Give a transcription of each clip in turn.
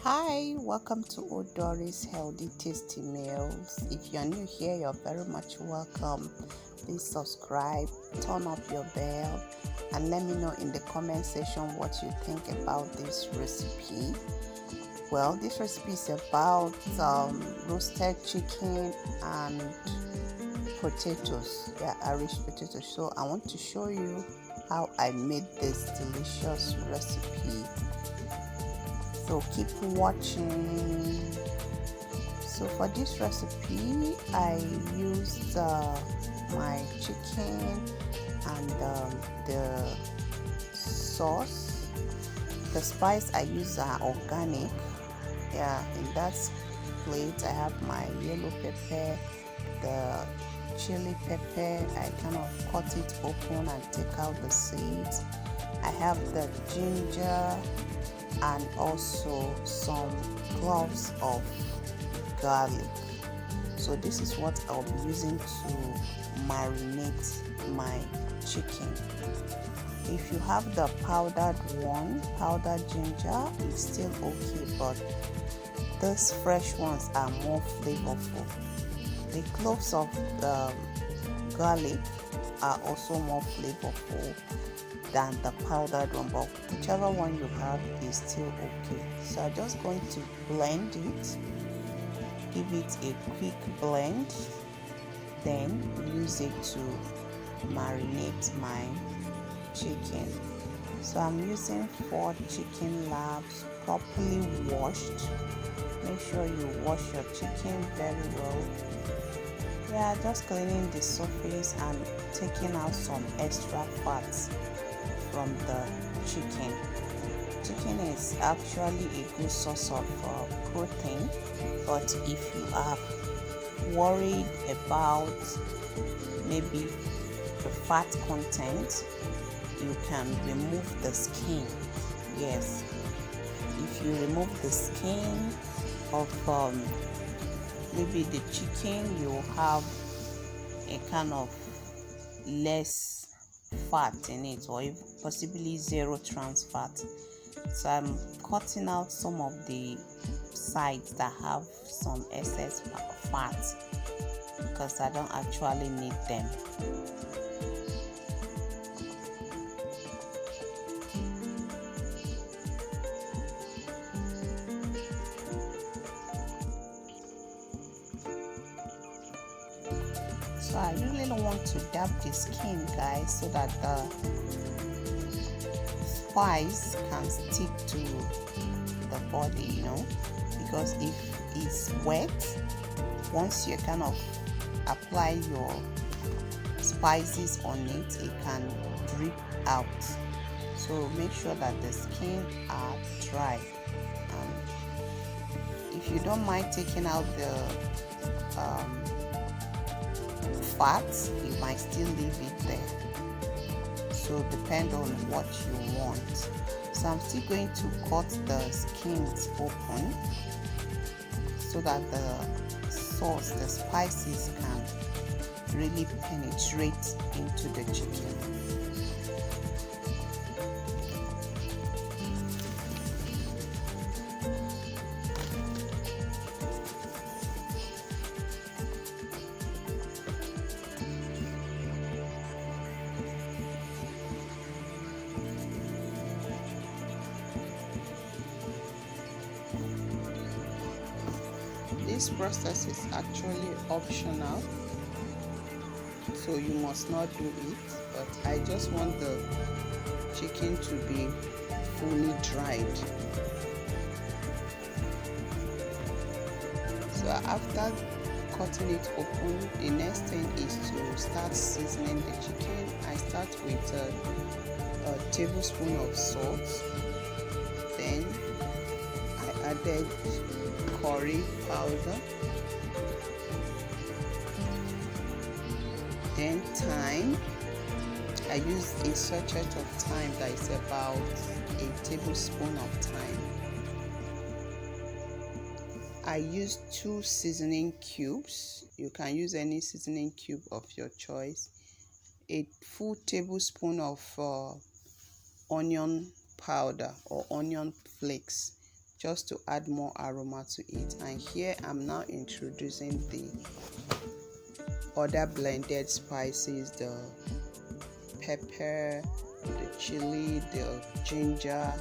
Hi, welcome to Odori's Healthy Tasty Meals. If you're new here, you're very much welcome. Please subscribe, turn up your bell, and let me know in the comment section what you think about this recipe. Well, this recipe is about roasted chicken and potatoes. Yeah, Irish potatoes. So I want to show you how I made this delicious recipe. So keep watching. So for this recipe I used my chicken and the sauce. The spice I use are organic. Yeah, in that plate I have my yellow pepper, the chili pepper. I kind of cut it open and take out the seeds. I have the ginger and also some cloves of garlic. So this is what I'll be using to marinate my chicken. If you have the powdered ginger, it's still okay, but these fresh ones are more flavorful. The cloves of the garlic are also more flavorful than the powdered one, but whichever one you have is still okay. So I'm just going to blend it, give it a quick blend, then use it to marinate my chicken. So I'm using 4 chicken labs, properly washed. Make sure you wash your chicken very well. Yeah, just cleaning the surface and taking out some extra fats from the chicken. Chicken is actually a good source of protein, but if you are worried about maybe the fat content, you can remove the skin. Yes, if you remove the skin of maybe the chicken, you have a kind of less fat in it, or even possibly zero trans fat. So I'm cutting out some of the sides that have some excess fat because I don't actually need them. So I really don't want to dab the skin, guys, so that the spice can stick to the body, because if it's wet, once you kind of apply your spices on it, it can drip out. So make sure that the skin are dry, and if you don't mind taking out the fat, you might still leave it there. So depend on what you want. So I'm still going to cut the skins open so that the sauce, the spices can really penetrate into the chicken. This process is actually optional, so you must not do it, but I just want the chicken to be fully dried. So after cutting it open, the next thing is to start seasoning the chicken. I start with a tablespoon of salt, then I added curry powder, then thyme. I used a sachet of thyme that is about a tablespoon of thyme. I used 2 seasoning cubes. You can use any seasoning cube of your choice. A full tablespoon of onion powder or onion flakes. just to add more aroma to it. And here I'm now introducing the other blended spices, the pepper, the chili, the ginger,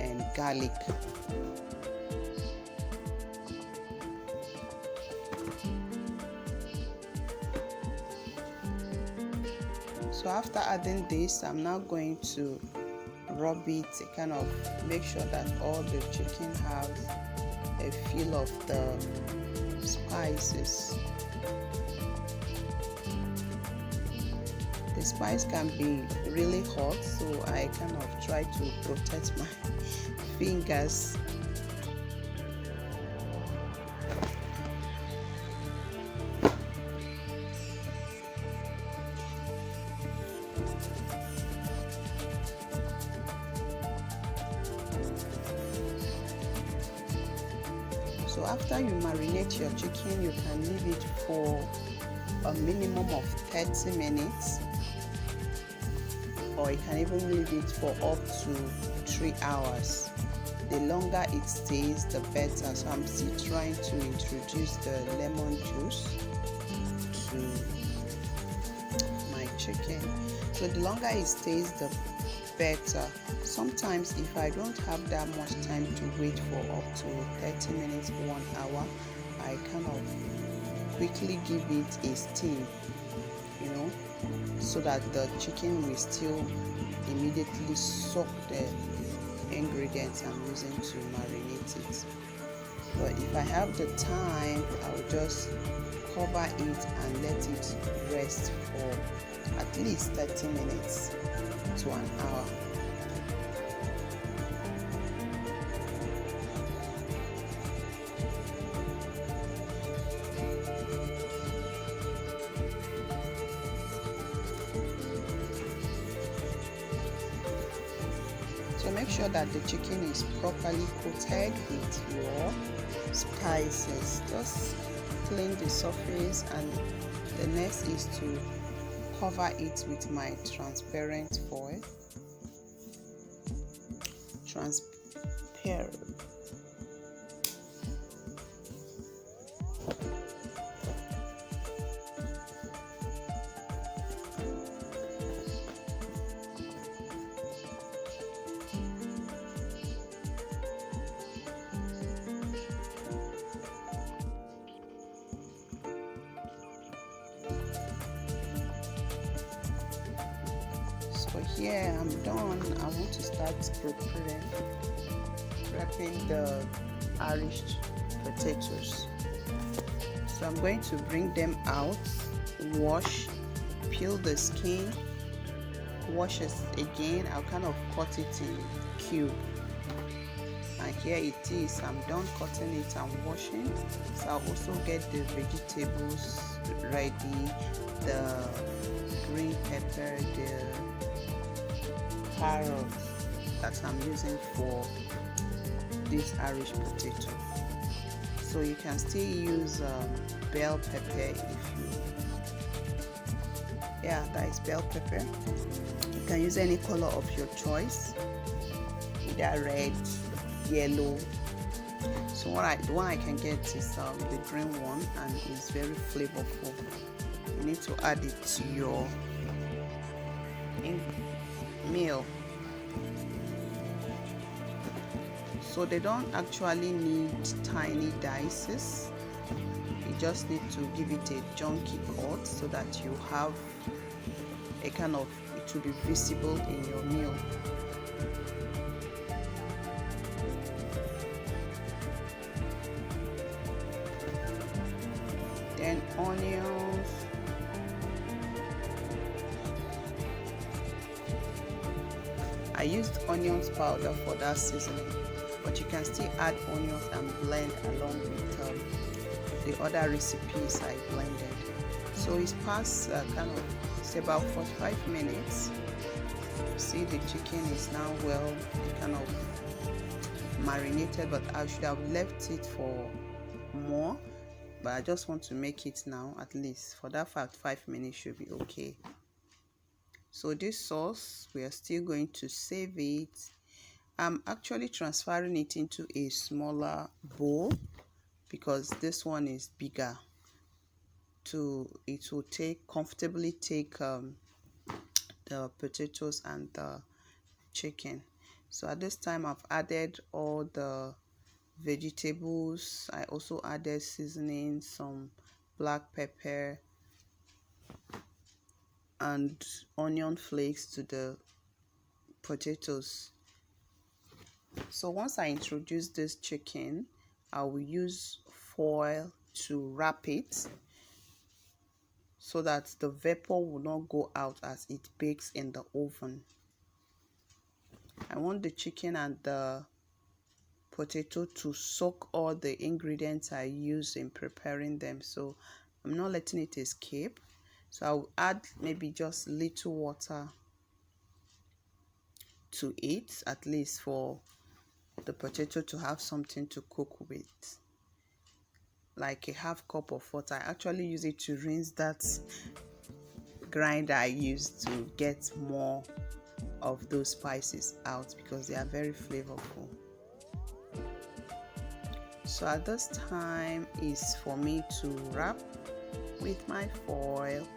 and garlic. So after adding this, I'm now going to rub it, kind of make sure that all the chicken has a feel of the spices. The spice can be really hot, so I kind of try to protect my fingers. So after you marinate your chicken, you can leave it for a minimum of 30 minutes, or you can even leave it for up to 3 hours. The longer it stays, the better. So I'm still trying to introduce the lemon juice to my chicken. So the longer it stays, the better. Sometimes if I don't have that much time to wait for up to 30 minutes, 1 hour, I kind of quickly give it a steam, so that the chicken will still immediately soak the ingredients I'm using to marinate it. But if I have the time, I'll just cover it and let it rest for at least 30 minutes to an hour. So make sure that the chicken is properly coated with your spices. Just clean the surface, and the next is to cover it with my transparent foil. Transparent. So here I'm done. I want to start prepping the Irish potatoes. So I'm going to bring them out, wash, peel the skin, wash it again. I'll kind of cut it in cube. And here it is. I'm done cutting it and washing. So I'll also get the vegetables ready, the green pepper, the carrots that I'm using for this Irish potato. So you can still use bell pepper if that is bell pepper. You can use any color of your choice, either red, yellow. So the one I can get is the green one, and it's very flavorful. You need to add it to your meal. So they don't actually need tiny dices. You just need to give it a chunky cut so that you have a kind of, it will be visible in your meal. Then onions. I used onions powder for that seasoning, but you can still add onions and blend along with the other recipes I blended. So it's past it's about 45 minutes. See, the chicken is now well kind of marinated, but I should have left it for more, but I just want to make it now. At least for that 5 minutes should be okay. So this sauce, we are still going to save it I'm actually transferring it into a smaller bowl because this one is bigger. It will comfortably take the potatoes and the chicken. So at this time I've added all the vegetables. I also added seasoning, some black pepper and onion flakes to the potatoes. So once I introduce this chicken, I will use foil to wrap it so that the vapor will not go out as it bakes in the oven. I want the chicken and the potato to soak all the ingredients I use in preparing them, so I'm not letting it escape. So I'll add maybe just little water to it, at least for the potato to have something to cook with, like a half cup of water. I actually use it to rinse that grinder I used to get more of those spices out because they are very flavorful. So at this time is for me to wrap with my foil.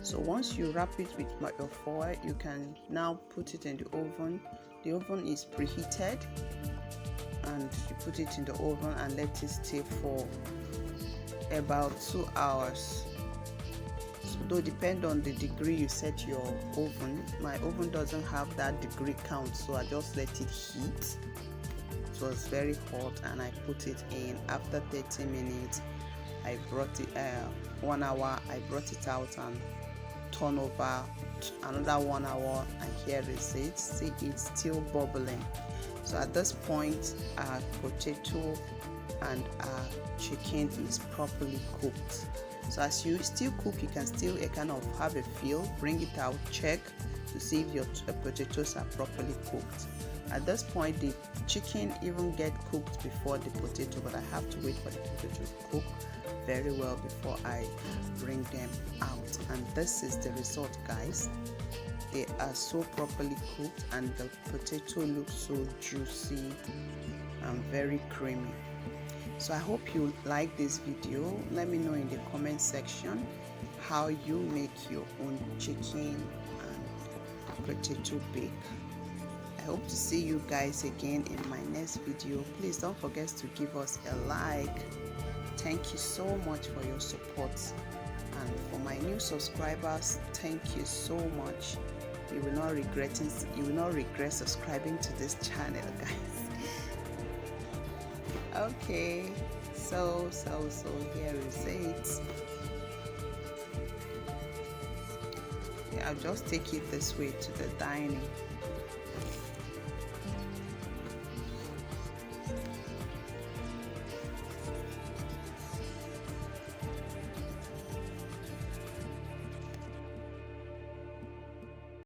So once you wrap it with your foil, you can now put it in the oven. The oven is preheated and you put it in the oven and let it stay for about 2 hours. So though depend on the degree you set your oven. My oven doesn't have that degree count, so I just let it heat. It was very hot and I put it in. After 30 minutes I brought it 1 hour, I brought it out and turn over another 1 hour, and here is it. See, it's still bubbling. So at this point our potato and our chicken is properly cooked. So as you still cook, you can still kind of have a feel, bring it out, check to see if your potatoes are properly cooked. At this point the chicken even get cooked before the potato, but I have to wait for the potato to cook very well before I bring them out. And this is the result, guys. They are so properly cooked and the potato looks so juicy and very creamy. So I hope you like this video. Let me know in the comment section how you make your own chicken and potato bake. I hope to see you guys again in my next video. Please don't forget to give us a like. Thank you so much for your support, and for my new subscribers, thank you so much. You will not regret subscribing to this channel, guys. Okay, so here is it. Yeah, I'll just take it this way to the dining.